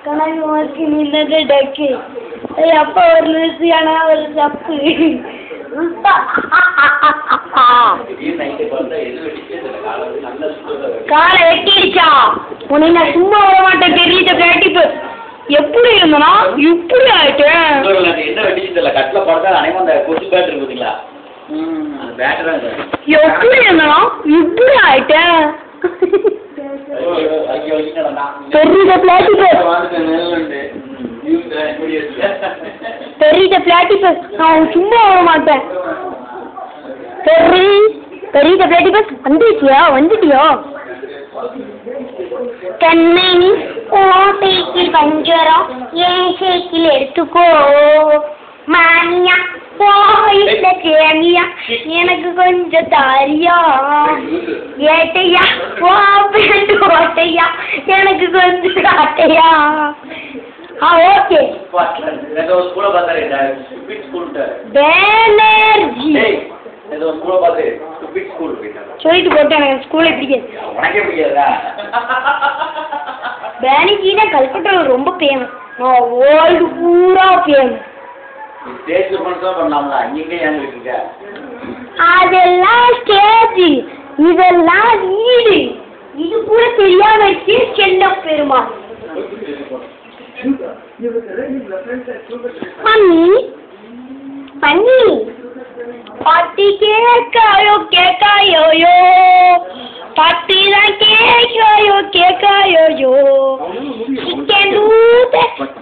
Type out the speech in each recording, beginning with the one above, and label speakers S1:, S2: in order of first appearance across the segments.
S1: கனவு மாற்றி நின்னது டக்கு அப்பா ஒரு லூசியானா ஒரு சப்பு காலை வெட்டிடுச்சா உன்னை நான் சும்மா வர மாட்டேன் தெரியல பிராக்டிப்பு எப்படி இருந்தனா இப்படி ஆயிட்டேன்
S2: என்ன வெட்டிச்சு தெரியல கட்டில படுத்தா அனைவரும் அந்த கொசு பேட் இருக்குதுங்களா அந்த பேட் தான்
S1: எப்படி இருந்தனா இப்படி ஆயிட்டேன் பெரிய பிளாட்டிபஸ் நான் சும்மா வர மாட்டேன் பெரிய பிளாட்டிபஸ் வந்துட்டியா கண்ணை ஓட்டைக்கு பஞ்சரம் ஏன் சைக்கிள் எடுத்துக்கோ மானியா போயிட்ட கேமியா எனக்கு கொஞ்சம் தாரியா ஏட்டையா ஓட்டையா எனக்கு கொஞ்சம் காட்டையா ஓகே சொல்லிட்டு போட்டேன் எனக்கு ஸ்கூலே பிடிக்காது பேனிஜினா கல்கட்டாவில் ரொம்ப ஃபேமஸ் வேர்ல்டு பூரா ஃபேமஸ் அதெல்லாம் ஸ்டேஜ் இதெல்லாம் வீடு இது கூட தெரியாம வச்சு செல்ல பெருமா மம்மி பாட்டி கேக்காயோயோ பாட்டி தான் கேக்காயோயோ சிக்கன் தூத்து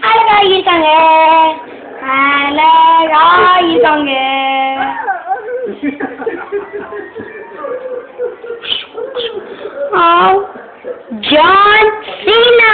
S1: அழகாயிருக்காங்க John Cena